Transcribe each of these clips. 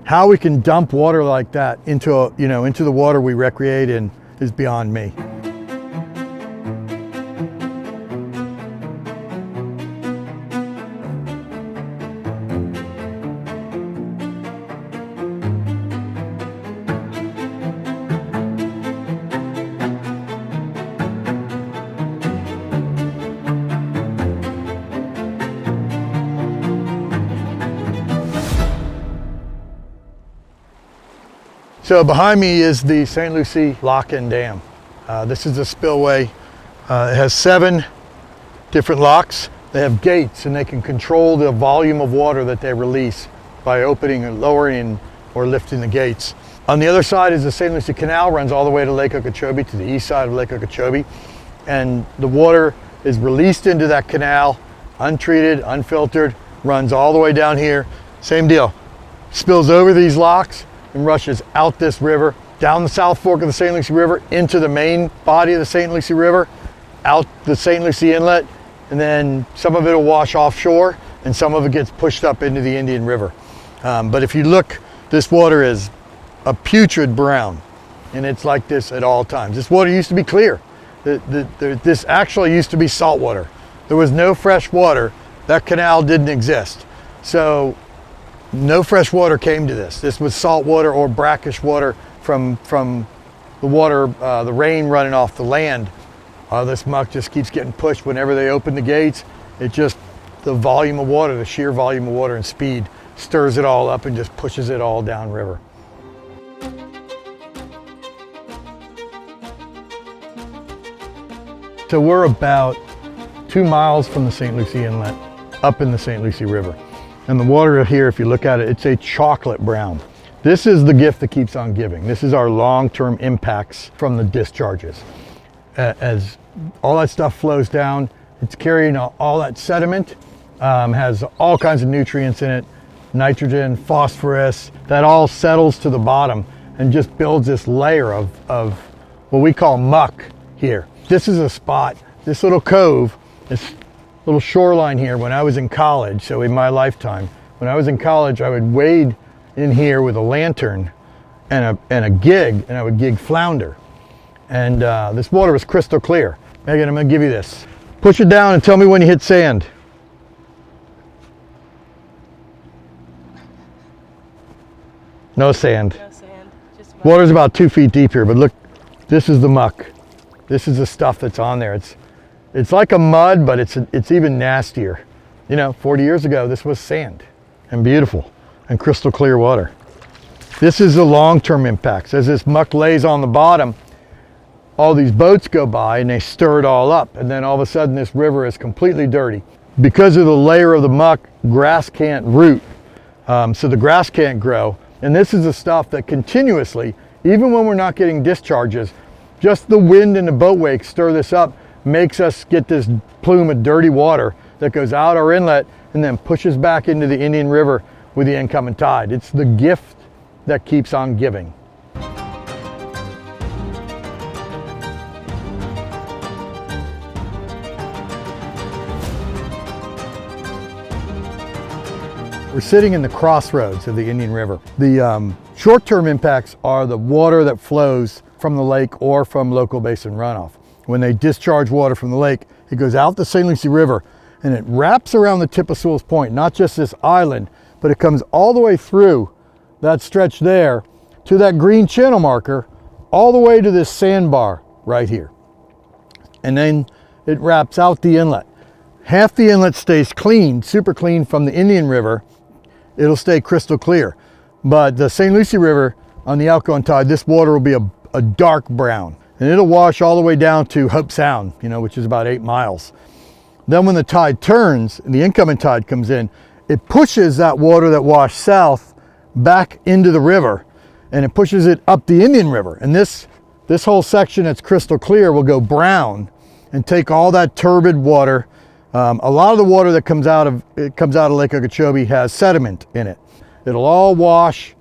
How we can dump water like that into into the water we recreate in is beyond me. So behind me is the St. Lucie Lock and Dam. This is a spillway. It has 7 different locks. They have gates and they can control the volume of water that they release by opening or lowering or lifting the gates. On the other side is the St. Lucie Canal, runs all the way to Lake Okeechobee, to the east side of Lake Okeechobee. And the water is released into that canal, untreated, unfiltered, runs all the way down here. Same deal, spills over these locks and rushes out this river, down the South Fork of the St. Lucie River, into the main body of the St. Lucie River, out the St. Lucie Inlet, and then some of it will wash offshore and some of it gets pushed up into the Indian River. But if you look, this water is a putrid brown, and it's like this at all times. This water used to be clear. This actually used to be salt water. There was no fresh water. That canal didn't exist. So no fresh water came to this. This was salt water or brackish water from the water, the rain running off the land. This muck just keeps getting pushed whenever they open the gates. It just, the volume of water, the sheer volume of water and speed stirs it all up and just pushes it all down river. So we're about 2 miles from the St. Lucie Inlet, up in the St. Lucie River. And the water here, if you look at it, it's a chocolate brown. This is the gift that keeps on giving. This is our long-term impacts from the discharges. As all that stuff flows down, it's carrying all that sediment, has all kinds of nutrients in it, nitrogen, phosphorus, that all settles to the bottom and just builds this layer of what we call muck here. This is a spot, this little cove, this little shoreline here when I was in college, so in my lifetime, when I was in college, I would wade in here with a lantern and a gig, and I would gig flounder. And this water was crystal clear. Megan, I'm gonna give you this. Push it down and tell me when you hit sand. No sand. No sand, just muck. Water's about 2 feet deep here, but look, this is the muck. This is the stuff that's on there. It's like a mud, but it's even nastier. 40 years ago, this was sand and beautiful and crystal clear water. This is the long-term impacts. As this muck lays on the bottom, all these boats go by and they stir it all up. And then all of a sudden this river is completely dirty. Because of the layer of the muck, grass can't root. So the grass can't grow. And this is the stuff that continuously, even when we're not getting discharges, just the wind and the boat wake stir this up, makes us get this plume of dirty water that goes out our inlet and then pushes back into the Indian River with the incoming tide. It's the gift that keeps on giving. We're sitting in the crossroads of the Indian River. The short-term impacts are the water that flows from the lake or from local basin runoff. When they discharge water from the lake, it goes out the St. Lucie River and it wraps around the tip of Sewell's Point, not just this island, but it comes all the way through that stretch there to that green channel marker, all the way to this sandbar right here. And then it wraps out the inlet. Half the inlet stays clean, super clean from the Indian River. It'll stay crystal clear. But the St. Lucie River, on the outgoing tide, this water will be a dark brown. And it'll wash all the way down to Hope Sound, which is about 8 miles. Then when the tide turns and the incoming tide comes in, it pushes that water that washed south back into the river, and it pushes it up the Indian River. And this whole section that's crystal clear will go brown and take all that turbid water. A lot of the water that comes out of Lake Okeechobee has sediment in it. It'll all wash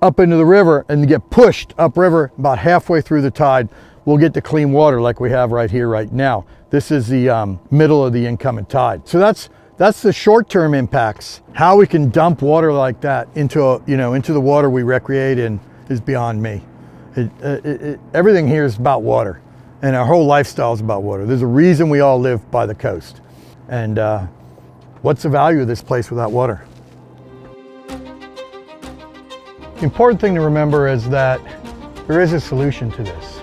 up into the river and get pushed upriver. About halfway through the tide, we'll get the clean water like we have right here right now. This is the middle of the incoming tide. So that's That's the short-term impacts. How we can dump water like that into into the water we recreate in is beyond me. Everything here is about water, and our whole lifestyle is about water. There's a reason we all live by the coast. And what's the value of this place without water? The important thing to remember is that there is a solution to this,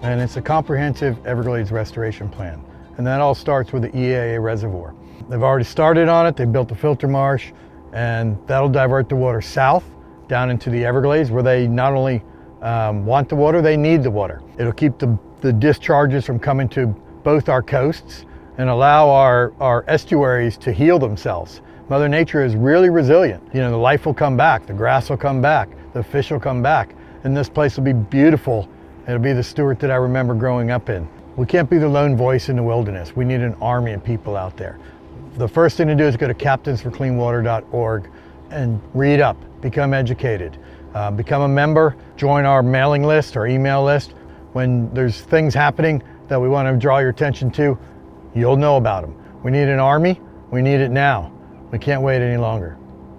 and it's a comprehensive Everglades restoration plan. And that all starts with the EAA reservoir. They've already started on it. They built the filter marsh, and that'll divert the water south down into the Everglades, where they not only want the water, they need the water. It'll keep the discharges from coming to both our coasts and allow our estuaries to heal themselves. Mother Nature is really resilient. The life will come back, the grass will come back, the fish will come back, and this place will be beautiful. It'll be the Stewart that I remember growing up in. We can't be the lone voice in the wilderness. We need an army of people out there. The first thing to do is go to captainsforcleanwater.org and read up, become educated, become a member, join our mailing list, our email list. When there's things happening that we want to draw your attention to, you'll know about them. We need an army. We need it now. We can't wait any longer.